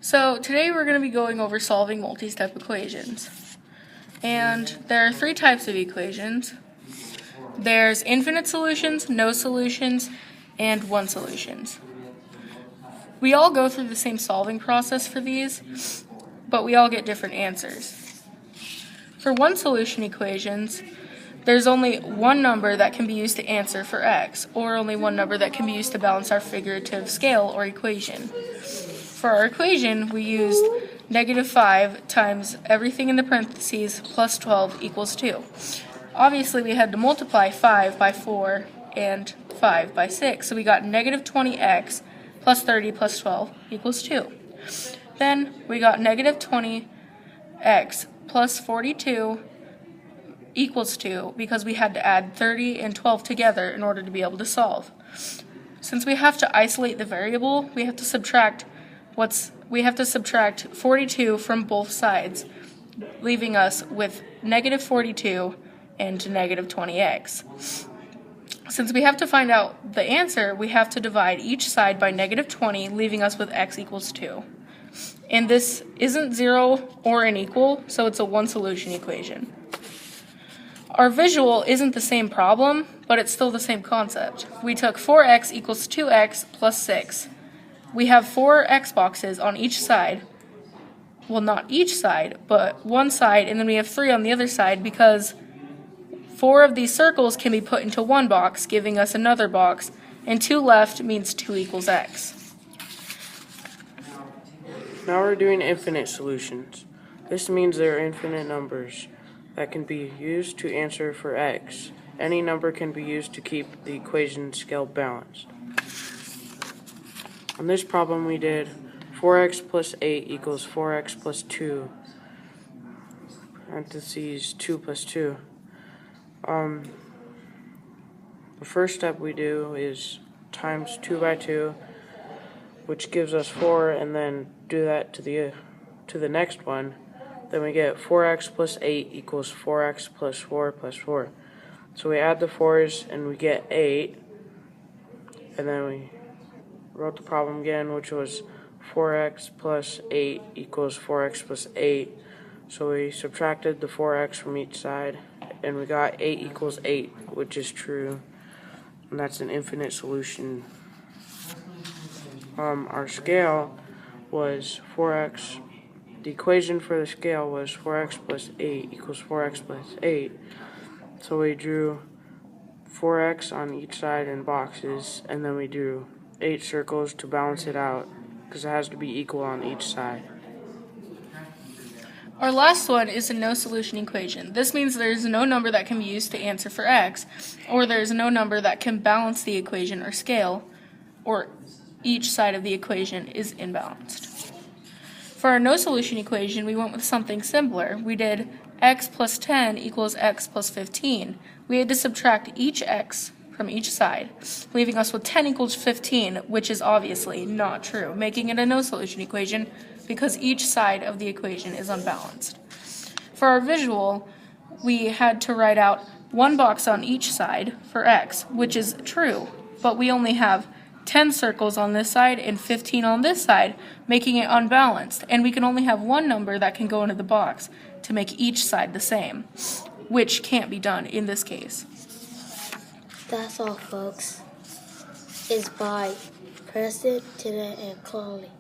So today we're going to be going over solving multi-step equations. And there are three types of equations. There's infinite solutions, no solutions, and one solutions. We all go through the same solving process for these, but we all get different answers. For one solution equations, there's only one number that can be used to answer for x, or only one number that can be used to balance our figurative scale or equation. For our equation, we used -5 times everything in the parentheses plus 12 equals 2. Obviously, we had to multiply 5 by 4 and 5 by 6, so we got -20x plus 30 plus 12 equals 2. Then we got -20x plus 42 equals 2 because we had to add 30 and 12 together in order to be able to solve. Since we have to isolate the variable, we have to subtract 42 from both sides, leaving us with -42 and -20x. Since we have to find out the answer, we have to divide each side by -20, leaving us with x equals 2. And this isn't 0 or an equal, so it's a one solution equation. Our visual isn't the same problem, but it's still the same concept. We took 4x equals 2x plus 6. We have 4 x boxes on each side. Well, not each side, but one side, and then we have 3 on the other side because 4 of these circles can be put into one box, giving us another box, and 2 left means 2 equals x. Now we're doing infinite solutions. This means there are infinite numbers that can be used to answer for x. Any number can be used to keep the equation scale balanced. On this problem we did 4x plus 8 equals 4x plus 2, parentheses 2 plus 2. The first step we do is times 2 by 2, which gives us 4, and then do that to the next one. Then we get 4x plus 8 equals 4x plus 4 plus 4. So we add the 4's and we get 8, and then we wrote the problem again, which was 4x plus 8 equals 4x plus 8. So we subtracted the 4x from each side, and we got 8 equals 8, which is true, and that's an infinite solution. Our scale was 4x. The equation for the scale was 4x plus 8 equals 4x plus 8. So we drew 4x on each side in boxes, and then we drew 8 circles to balance it out because it has to be equal on each side. Our last one is a no solution equation. This means there is no number that can be used to answer for x, or there is no number that can balance the equation or scale, or each side of the equation is imbalanced. For our no solution equation, we went with something simpler. We did x plus 10 equals x plus 15. We had to subtract each x from each side, leaving us with 10 equals 15, which is obviously not true, making it a no solution equation because each side of the equation is unbalanced. For our visual, we had to write out one box on each side for x, which is true, but we only have 10 circles on this side and 15 on this side, making it unbalanced, and we can only have one number that can go into the box to make each side the same, which can't be done in this case. That's all, folks. It's by Preston, ThitNaing, and Chloe.